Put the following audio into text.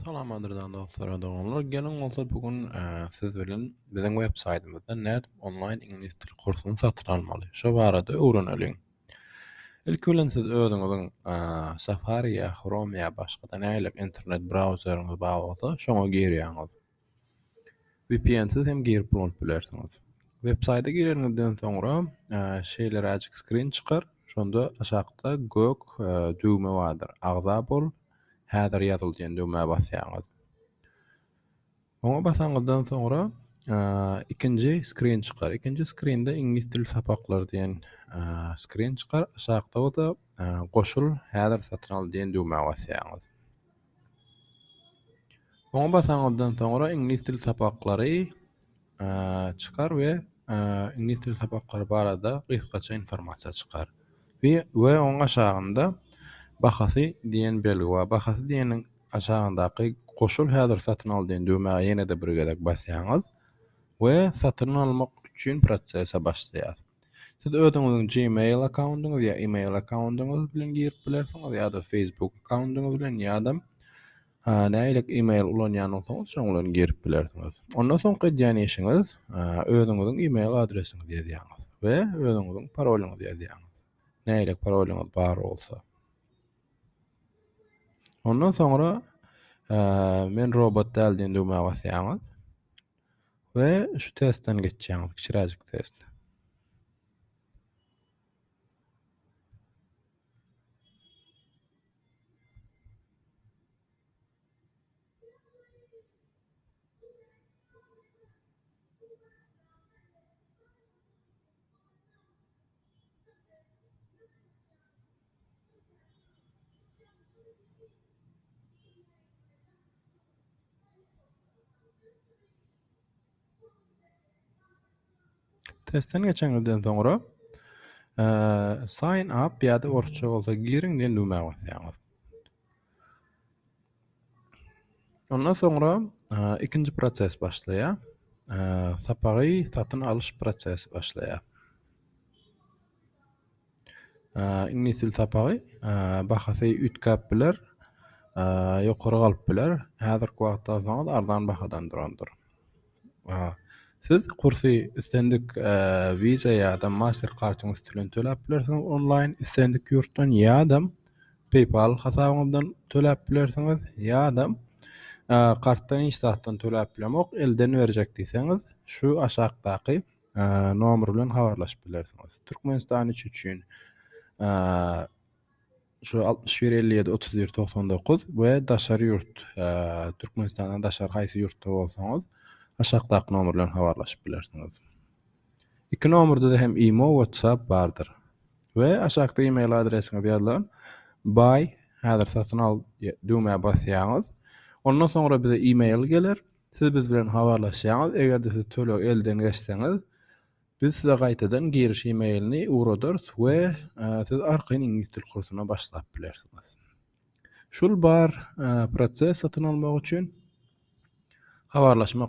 Salamandırdan dostlar doğanlar. Gelin olsa bugün siz bilen bizim web saytymyzda net online ingliz dil kursyny satyn almaly. Şo barada öwrenelim. İlk bilen siz özüňiziň Safari ya Chrome ya başga näýelek internet browseryňyz bar bolsa, şoňa girýäňiz. VPN-siz hem girip bolan bilersiňiz. Web sayta gireningden soňra şeýlere açyk screen çykar. Şonda aşagda gök düğme bardyr. Agza bol, häzir ýazylýan düğme basýaňyz. Oňa basaňyzdan soňra ikinji screen çykar. İkinji screende ingliz dil sapaklary diýen screen çykar. Aşagda da goşul häzir satyn al diýen düğme basýaňyz. Oňa basaňyzdan soňra ingliz dil sapaklary çykar we ingliz dil sapaklary barada gysgaça informasiýa çykar. We oň aşagynda bahasy diýen belgi bar. Bahasy diýeniň aşagyndaky goşul häzir satyn al diýen düğmäge ýene-de bir gezek basýaňyz we satyn almak üçin prosesa başlaýar. Siz özüňiziň Gmail accountyňyz ýa email accountyňyz bilen girip bilersiňiz ýa-da Facebook accountyňyz bilen ýa-da näýelek email ulanýan bolsaňyz şoň bilen girip bilersiňiz. Ondan soň edýän işiňiz özüňiziň email adresiňizi ýazýaňyz we özüňiziň parolýňyzy ýazýaňyz. Näýelek parolýňyz bar bolsa. Ondan soňra men robot däl diýen düğmäge basýaňyz we şu testden geçýäňiz, kiçiräjik test. Testten geçeňizden soňra sign up ýa-da orçça bolsa giring diýen düğmäge basýaňyz. Ondan soňra ikinji proses başlaýar. Sapagy satyn alyş prosesi başlaýar. Ingliz dil sapagy bahasy ütkap biler, ýokary galyp biler. Häzirki wagtda alsaňyz arzan bahadan durandyr. Siz kursy istendik Visa ýa-da Mastercard'yňyz bilen töläp bilersiňiz online istendik ýurtdan ýa-da PayPal hasabyňyzdan töläp bilersiňiz ýa-da kartdan instantdan töläp bilemok elden berjek diýseňiz şu aşagdaky nomer bilen habarlaşyp bilersiňiz. Türkmenistan üçin şu 6157 3199 we daşary ýurt Türkmenistandan daşary haýsy ýurtda bolsaňyz aşagdaky nomer bilen habarlaşyp bilersiňiz. Iki nomerde de hem imo, WhatsApp bardyr. We aşagda email adresiňiz ýazylan buy häzir satyn al düğmäge basýaňyz. Ondan soňra bize email gelir. Siz biz bilen habarlaşýaňyz. Egerde siz tölegi elden geçseňiz, biz size gaýtadan giriş emailini uradyrys we siz arkaň ingliz dil kursyna başlap bilersiňiz. Şol bar proses satyn almak üçin habarlaşmak